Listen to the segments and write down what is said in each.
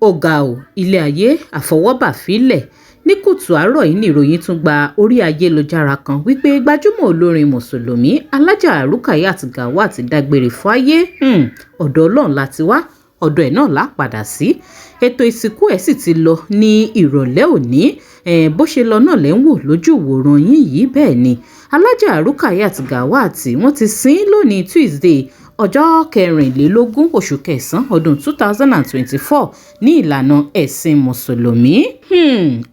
ó ga ò ilé ayé àfọwọ́bà fílẹ̀ ní kùtù àárọ̀ yìí ni ìròyìn tún gba orí ayélujára kan wípé gbajúmọ̀ olórin mùsùlùmí alájà Rukayat Gawat dágbére fáyé ọ̀dọ̀ Ọlọ́run láti wá ọ̀dọ̀ ẹ̀ náà lá padà sí ètò ìsìnkú ẹ̀ sì ti lọ ní ìrọ̀lẹ́ òní bó ṣe lọ náà lẹ́ ń wò lójú ìwòran yín yìí bẹ́ẹ̀ ni alájà Rukayat Gawat wọ́n ti sin lónìí Tuesday ọjọ́ 24 oṣù kẹsàn-án ọdún 2024 ní ìlànà ẹ̀sìn mùsùlùmí.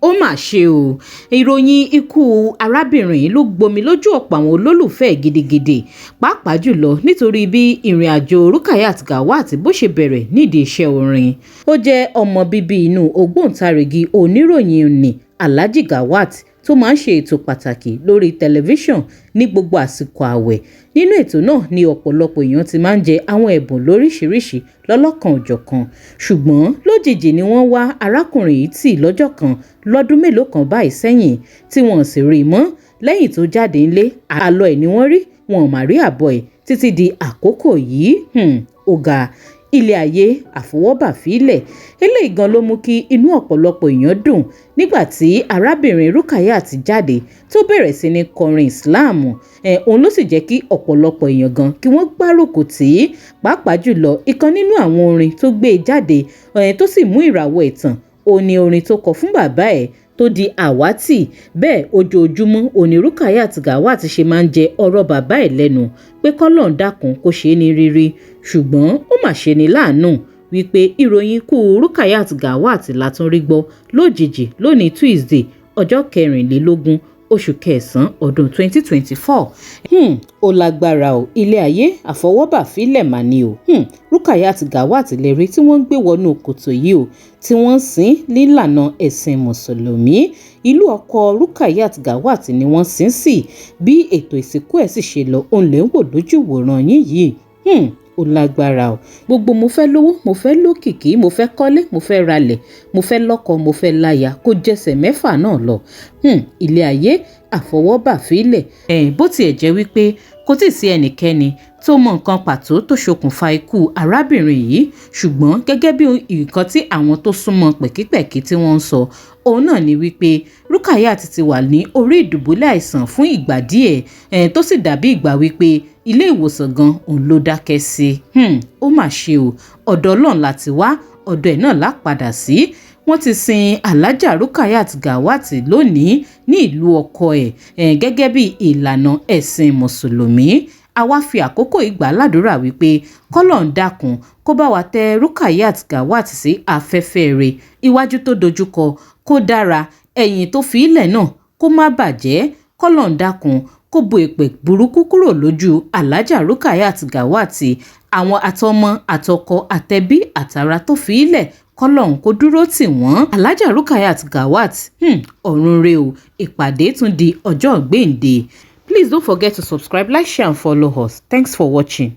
Ó mà ṣe o ìròyìn ikú arábìnrin yìí ló gbomi lójú ọ̀pọ̀ àwọn olólùfẹ́ gidigidi pàápàá jùlọ nítorí bí ìrìn àjò Rukayat Gawat bó ṣe bẹ̀rẹ̀ nídìí iṣẹ́ orin. Ó jẹ́ ọmọ bíbí inú ògbóǹtarìgì oníròyìn ní Alhaji Gawat tó máa ń ṣe ètò pàtàkì lórí tẹlifíṣàn ní gbogbo àsìkò ààwẹ̀. Nínú ètò náà ni ọ̀pọ̀lọpọ̀ èèyàn ti máa ń jẹ àwọn ẹ̀bùn lóríṣiríṣi lọ́lọ́kan òjọ̀kan ṣùgbọ́n lójijì ni wọ́n wá arákùnrin yìí tì lọ́jọ́ kan lọ́dún mélòó kan báyìí sẹ́yìn tí wọ́n sì rí i mọ́ lẹ́yìn tó jáde ńlé àlọ ẹ̀ ni wọ́n rí wọn ò má rí àbọ̀ ẹ̀ títí di àkókò yìí. Ó ga ilé ayé àfọwọ́bà fílẹ̀ eléyìí gan ló mú kí inú ọ̀pọ̀lọpọ̀ èèyàn dùn nígbà tí arábìnrin Rukayat jáde tó bẹ̀rẹ̀ sí ní kọrin Islam òun ló sì jẹ́ kí ọ̀pọ̀lọpọ̀ èèyàn gan kí wọ́n gbárùkù tì í pàápàá jùlọ ìkan nínú àwọn orin tó gbé e jáde tó sì mú ìràwọ̀ ìtàn òun ni orin tó kọ fún bàbá ẹ̀ tó di àwátì bẹ́ẹ̀ ojoojúmọ́ òní Rukayat Gawat ṣe máa ń jẹ ọ̀rọ̀ bàbá ẹ̀ lẹ́nu pé kọ́lọ́n dákun kó ṣe é ní rírí ṣùgbọ́n ó mà ṣe ní láàánú wípé ìròyìn ikú Rukayat Gawat la tún rí gbọ́ lójijì lónìí Tuesday ọjọ́ 24 oṣù kẹsàn-án ọdún 2024. Ó lágbára o ilé ayé àfọwọ́bà fílẹ̀ mà ni o. Rukayat Gawat lè rí tí wọ́n ń gbé wọnú kòtò yìí o tí wọ́n ń sìn nílànà ẹ̀sìn mùsùlùmí. Ìlú ọkọ Rukayat Gawat ni wọ́n sìn sí bí ètò ìsìnkú ẹ̀ sì ṣe lọ òun lè ń wò lójú ìwòran yín yìí. Ó lágbára o gbogbo mo fẹ́ lówó mo fẹ́ lókìkí mo fẹ́ kọ́lé mo fẹ́ ralẹ̀ mo fẹ́ lọ́kọ mo fẹ́ láya kó jẹsẹ̀ mẹ́fà náà lọ. Ilé ayé àfọwọ́bà fílẹ̀ bó tiẹ̀ jẹ́ wípé kò tí ì sí ẹnikẹ́ni tó mọ nǹkan pàtó tó ṣokùnfà ikú arábìnrin yìí ṣùgbọ́n gẹ́gẹ́ bí nǹkan tí àwọn tó súnmọ́ pẹ̀kípẹ̀kí tí wọ́n ń sọ òun náà ni wípé Rukayat ti wà ní orí ìdùbúlẹ̀ àìsàn fún ìgbà díẹ̀ tó sì dàbí ìgbà wípé ilé ìwòsàn gan òun ló dákẹ́ sí. Ó mà ṣe o ọ̀dọ̀ Ọlọ́run láti wá ọ̀dọ̀ ẹ̀ náà lá padà sí. Wọ́n ti sin alájà Rukayat Gawat lónìí ní ìlú ọkọ ẹ̀ gẹ́gẹ́ bí ìlànà ẹ̀sìn mùsùlùmí. A wá fi àkókò ìgbà ládùúrà wípé kọ́lọ́n dákun kó bá wa tẹ Rukayat Gawat sí afẹ́fẹ́ rẹ̀ iwájú tó dojúkọ kó dára ẹ̀yìn tó fi ilẹ̀ náà kó má bàjẹ́ kọ́lọ́n dákun kó bo èpè burúkú kúrò lójú alájà Rukayat Gawat àwọn àtọmọ àtọkọ àtẹbí àtàrà tó fi ilẹ̀ kọ́lọ́hún kó dúró tì wọ́n. Alhaja Rukayat Gawat ọ̀run re o ìpàdé tún di ọjọ́ gbèǹde. Please don't forget to subscribe, like, share and follow us. Thanks for watching.